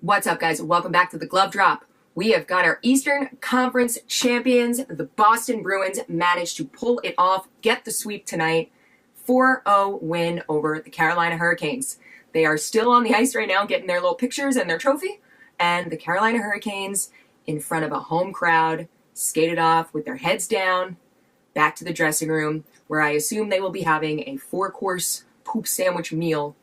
What's up, guys? Welcome back to the Glove Drop. We have got our Eastern Conference champions. The Boston Bruins managed to pull it off, get the sweep tonight. 4-0 win over the Carolina Hurricanes. They are still on the ice right now getting their little pictures and their trophy. And the Carolina Hurricanes, in front of a home crowd, skated off with their heads down back to the dressing room, where I assume they will be having a 4-course poop sandwich meal.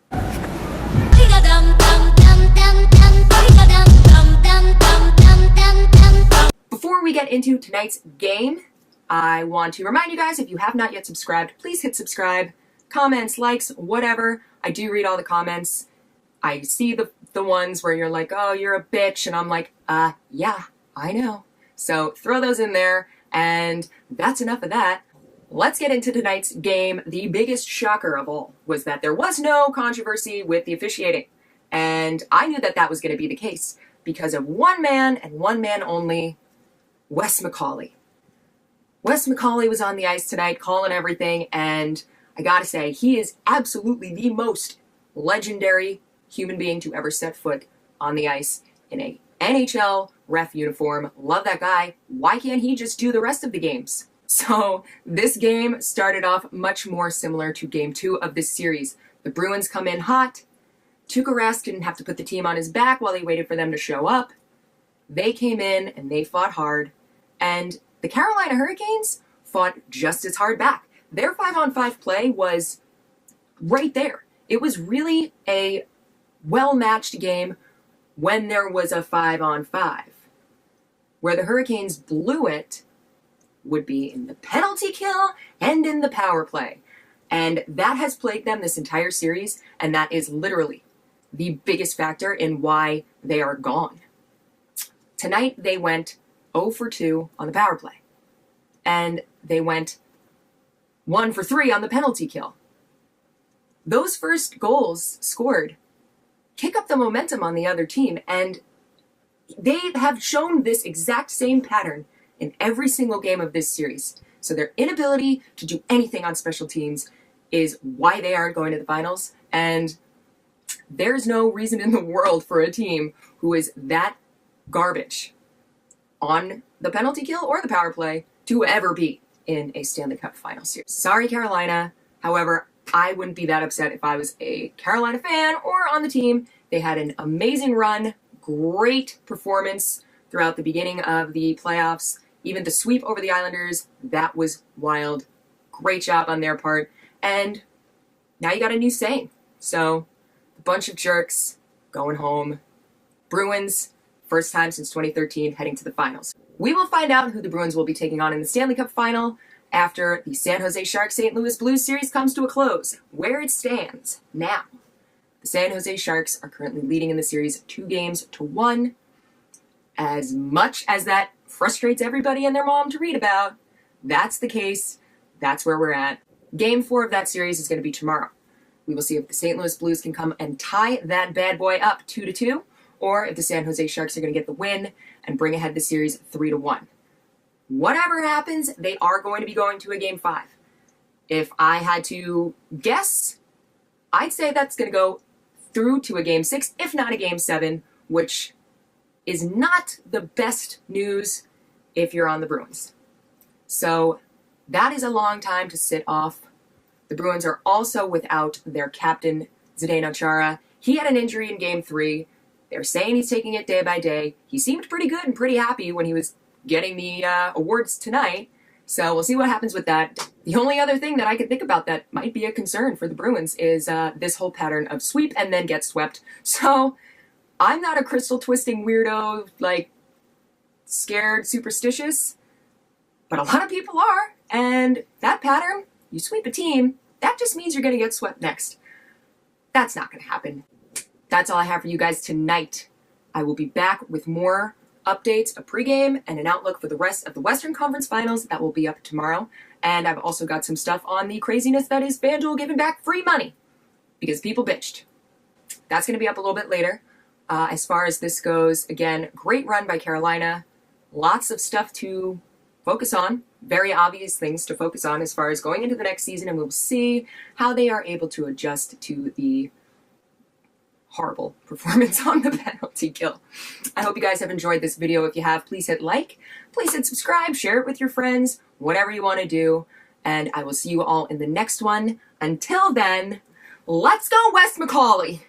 Before we get into tonight's game, I want to remind you guys, if you have not yet subscribed, please hit subscribe, comments, likes, whatever. I do read all the comments. I see the ones where you're like, oh, you're a bitch, and I'm like, yeah, I know. So throw those in there, and that's enough of that. Let's get into tonight's game. The biggest shocker of all was that there was no controversy with the officiating. And I knew that that was going to be the case because of one man and one man only, Wes McCauley. Wes McCauley was on the ice tonight calling everything, and I gotta say, he is absolutely the most legendary human being to ever set foot on the ice in a NHL ref uniform. Love that guy. Why can't he just do the rest of the games? So this game started off much more similar to game 2 of this series. The Bruins come in hot. Tuukka Rask didn't have to put the team on his back while he waited for them to show up. They came in and they fought hard. And the Carolina Hurricanes fought just as hard back. Their 5-on-5 play was right there. It was really a well-matched game when there was a 5-on-5. Where the Hurricanes blew it would be in the penalty kill and in the power play. And that has plagued them this entire series, and that is literally the biggest factor in why they are gone. Tonight, they went 0 for 2 on the power play. And they went 1 for 3 on the penalty kill. Those first goals scored kick up the momentum on the other team, and they have shown this exact same pattern in every single game of this series. So their inability to do anything on special teams is why they aren't going to the finals, and there's no reason in the world for a team who is that garbage on the penalty kill or the power play to ever be in a Stanley Cup final series. Sorry, Carolina. However, I wouldn't be that upset if I was a Carolina fan or on the team. They had an amazing run, great performance throughout the beginning of the playoffs. Even the sweep over the Islanders, that was wild. Great job on their part. And now you got a new saying. So, a bunch of jerks going home. Bruins, first time since 2013, heading to the finals. We will find out who the Bruins will be taking on in the Stanley Cup final after the San Jose Sharks-St. Louis Blues series comes to a close. Where it stands now, the San Jose Sharks are currently leading in the series 2-1. As much as that frustrates everybody and their mom to read about, that's the case. That's where we're at. Game 4 of that series is going to be tomorrow. We will see if the St. Louis Blues can come and tie that bad boy up 2-2, or if the San Jose Sharks are going to get the win and bring ahead the series 3-1. Whatever happens, they are going to be going to a Game 5. If I had to guess, I'd say that's going to go through to a Game 6, if not a Game 7, which is not the best news if you're on the Bruins. So that is a long time to sit off. The Bruins are also without their captain, Zdeno Chara. He had an injury in Game 3. They're saying he's taking it day by day. He seemed pretty good and pretty happy when he was getting the awards tonight. So we'll see what happens with that. The only other thing that I could think about that might be a concern for the Bruins is this whole pattern of sweep and then get swept. So I'm not a crystal twisting weirdo, like scared, superstitious, but a lot of people are. And that pattern, you sweep a team, that just means you're going to get swept next. That's not going to happen. That's all I have for you guys tonight. I will be back with more updates, a pregame, and an outlook for the rest of the Western Conference Finals. That will be up tomorrow. And I've also got some stuff on the craziness that is FanDuel giving back free money because people bitched. That's going to be up a little bit later. As far as this goes, again, great run by Carolina. Lots of stuff to focus on. Very obvious things to focus on as far as going into the next season, and we'll see how they are able to adjust to the horrible performance on the penalty kill. I hope you guys have enjoyed this video. If you have, please hit like, please hit subscribe, share it with your friends, whatever you want to do. And I will see you all in the next one. Until then, let's go Wes McCauley!